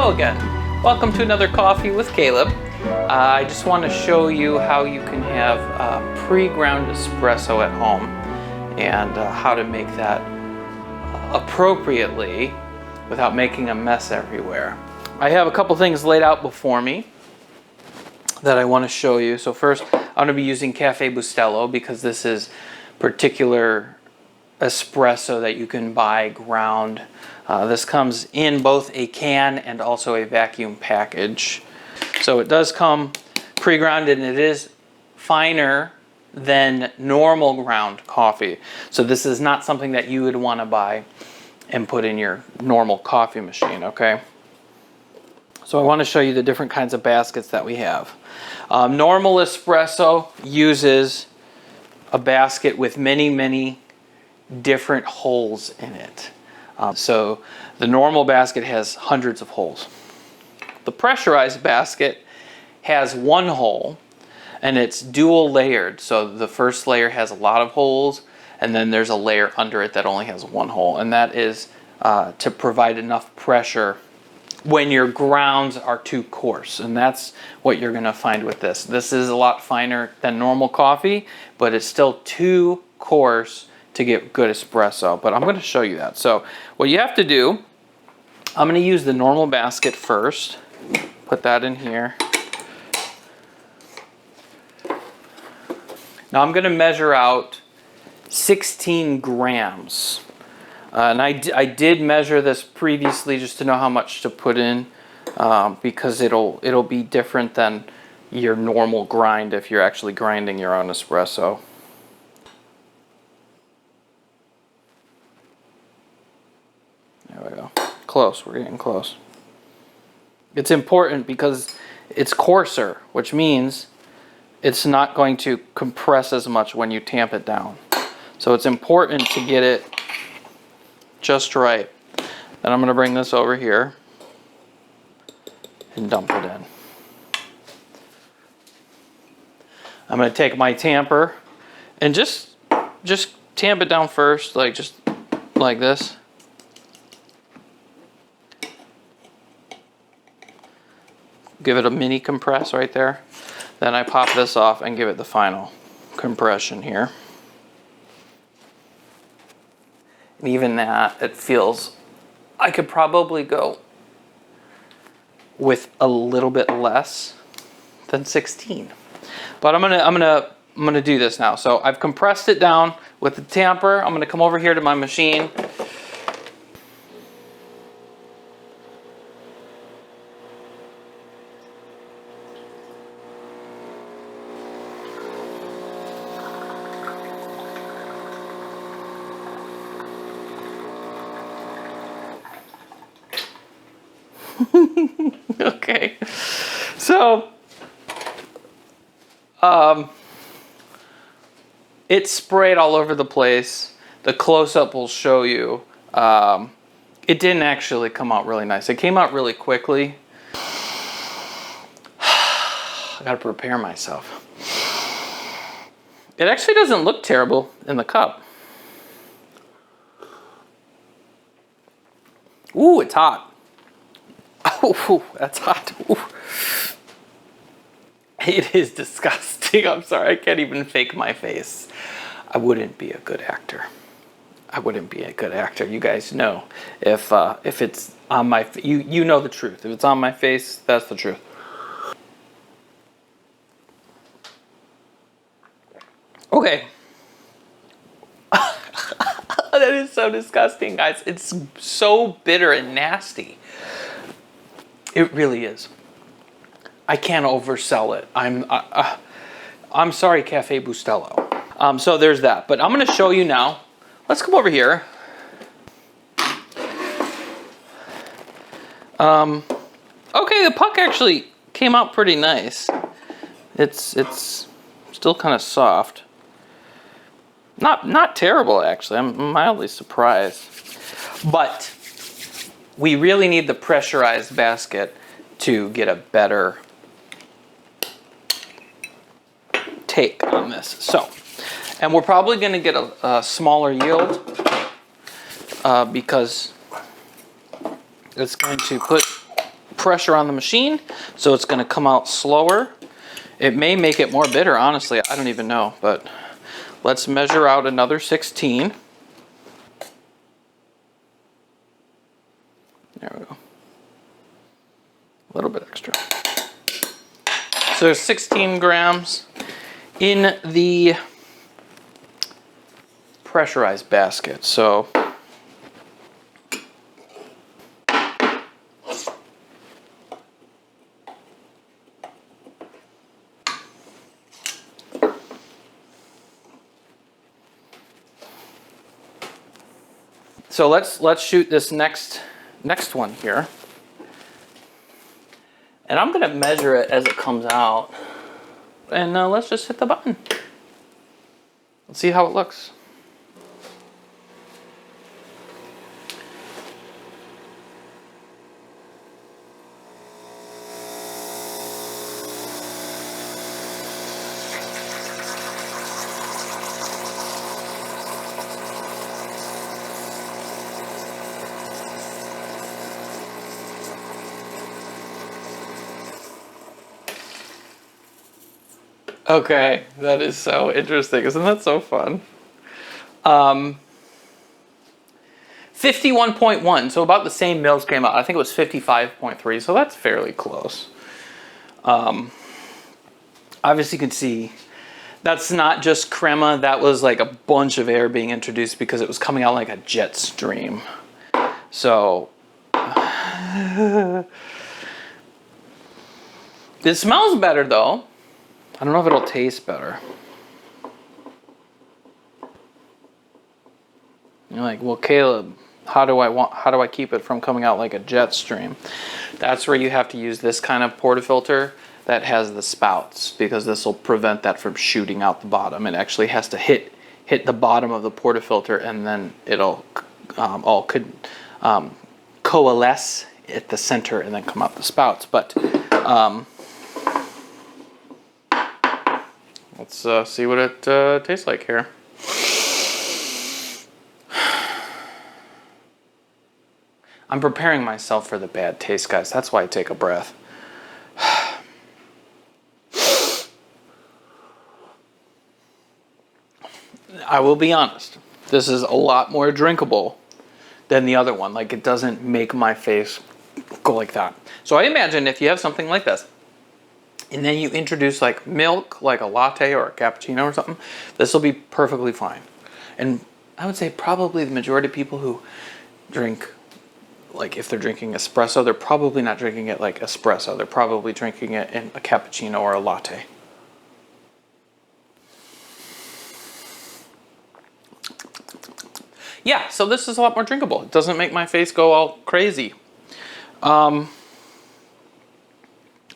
Hello again. Welcome to another Coffee with Caleb. I just want to show you how you can have pre-ground espresso at home and how to make that appropriately without making a mess everywhere. I have a couple things laid out before me that I want to show you. So first, I'm going to be using Cafe Bustelo because this is particular espresso that you can buy ground. This comes in both a can and also a vacuum package. So it does come pre-ground and it is finer than normal ground coffee. So this is not something that you would want to buy and put in your normal coffee machine, okay? So I want to show you the different kinds of baskets that we have. Normal espresso uses a basket with many different holes in it. So the normal basket has hundreds of holes. The pressurized basket has one hole and it's dual layered. So the first layer has a lot of holes and then there's a layer under it that only has one hole. And that is to provide enough pressure when your grounds are too coarse. And that's what you're gonna find with this. This is a lot finer than normal coffee, but it's still too coarse to get good espresso, but I'm going to show you that. So what you have to do, I'm going to use the normal basket first. Put that in here. Now I'm going to measure out 16 grams. And I did measure this previously just to know how much to put in because it'll be different than your normal grind if you're actually grinding your own espresso. There we go. Close. We're getting close. It's important because it's coarser, which means it's not going to compress as much when you tamp it down. So it's important to get it just right. Then I'm going to bring this over here and dump it in. I'm going to take my tamper and just tamp it down first, just like this. Give it a mini compress right there. Then I pop this off and give it the final compression here. And even that, it feels, I could probably go with a little bit less than 16. But I'm gonna do this now. So I've compressed it down with the tamper. I'm gonna come over here to my machine. Okay, so it's sprayed all over the place. The close-up will show you. It didn't actually come out really nice. It came out really quickly. I gotta prepare myself. It actually doesn't look terrible in the cup. Ooh, it's hot. Oh, that's hot. Ooh. It is disgusting. I'm sorry, I can't even fake my face. I wouldn't be a good actor. I wouldn't be a good actor. You guys know if it's on my you know the truth. If it's on my face, that's the truth. Okay. That is so disgusting, guys. It's so bitter and nasty. It really is. I can't oversell it. I'm sorry, Cafe Bustelo. So there's that. But I'm going to show you now. Let's come over here. Okay, the puck actually came out pretty nice. It's still kind of soft. Not terrible, actually. I'm mildly surprised. But we really need the pressurized basket to get a better take on this. So, and we're probably going to get a smaller yield because it's going to put pressure on the machine, so it's going to come out slower. It may make it more bitter, honestly. I don't even know, but let's measure out another 16. There we go. A little bit extra. So there's 16 grams in the pressurized basket. So let's shoot this next one here. And I'm going to measure it as it comes out. And let's just hit the button. Let's see how it looks. Okay, that is so interesting. Isn't that so fun? 51.1, so about the same mils came out. I think it was 55.3, so that's fairly close. Obviously you can see that's not just crema, that was like a bunch of air being introduced because it was coming out like a jet stream. So, it smells better though. I don't know if it'll taste better. You're like, well, Caleb, how do I keep it from coming out like a jet stream? That's where you have to use this kind of portafilter that has the spouts, because this will prevent that from shooting out the bottom. It actually has to hit the bottom of the portafilter, and then it'll all coalesce at the center and then come out the spouts. But let's see what it tastes like here. I'm preparing myself for the bad taste, guys. That's why I take a breath. I will be honest. This is a lot more drinkable than the other one. Like, it doesn't make my face go like that. So I imagine if you have something like this, and then you introduce like milk, like a latte or a cappuccino or something, this will be perfectly fine. And I would say probably the majority of people who drink, like if they're drinking espresso, they're probably not drinking it like espresso. They're probably drinking it in a cappuccino or a latte. Yeah, so this is a lot more drinkable. It doesn't make my face go all crazy.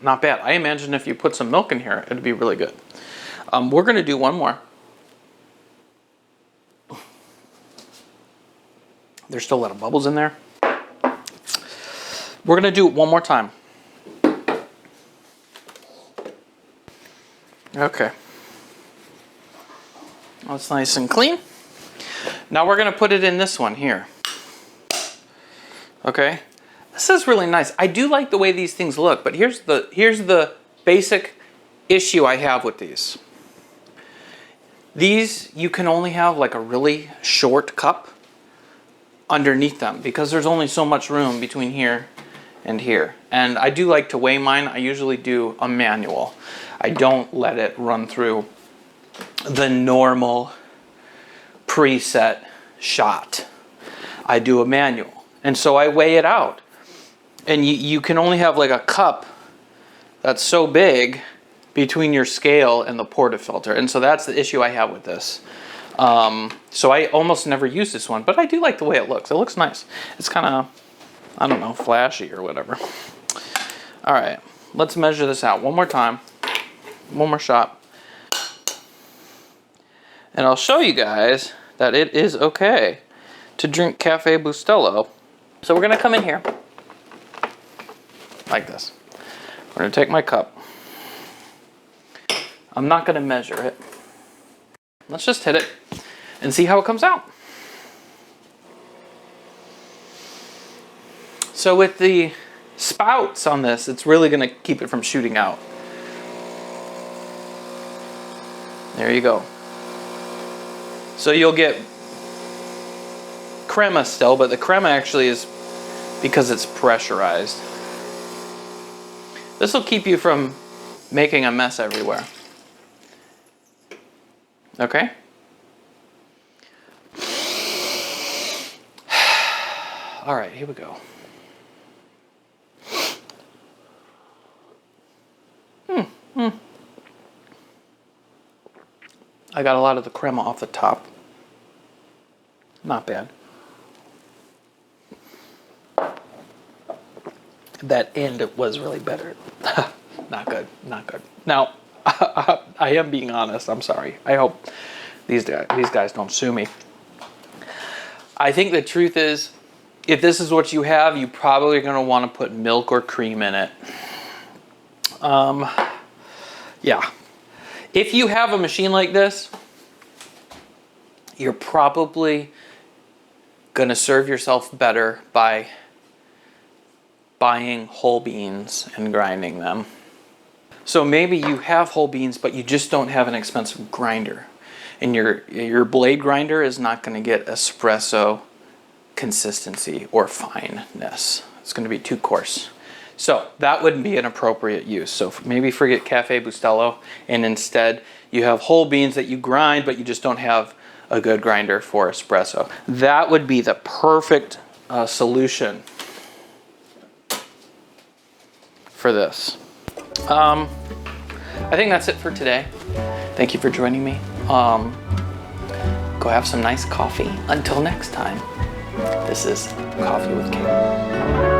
Not bad. I imagine if you put some milk in here, it'd be really good. We're going to do one more. There's still a lot of bubbles in there. We're going to do it one more time. Okay. That's nice and clean. Now we're going to put it in this one here. Okay. This is really nice. I do like the way these things look, but here's the basic issue I have with these. These, you can only have like a really short cup underneath them because there's only so much room between here and here. And I do like to weigh mine. I usually do a manual. I don't let it run through the normal preset shot. I do a manual. And so I weigh it out. And you can only have like a cup that's so big between your scale and the portafilter. And so that's the issue I have with this. So I almost never use this one, but I do like the way it looks. It looks nice. It's kind of, I don't know, flashy or whatever. All right, let's measure this out one more time. One more shot. And I'll show you guys that it is okay to drink Cafe Bustelo. So we're gonna come in here like this. We're gonna take my cup. I'm not gonna measure it. Let's just hit it and see how it comes out. So with the spouts on this, it's really going to keep it from shooting out. There you go. So you'll get crema still, but the crema actually is because it's pressurized. This will keep you from making a mess everywhere. Okay? All right, here we go. I got a lot of the crema off the top. Not bad. That end was really better. Not good, not good. Now, I am being honest. I'm sorry. I hope these guys don't sue me. I think the truth is, if this is what you have, you probably are going to want to put milk or cream in it. Yeah. If you have a machine like this, you're probably going to serve yourself better by buying whole beans and grinding them. So maybe you have whole beans, but you just don't have an expensive grinder. And your blade grinder is not going to get espresso consistency or fineness. It's going to be too coarse. So that wouldn't be an appropriate use. So maybe forget Cafe Bustelo, and instead you have whole beans that you grind, but you just don't have a good grinder for espresso. That would be the perfect solution for this. I think that's it for today. Thank you for joining me. Go have some nice coffee. Until next time, this is Coffee with Kate.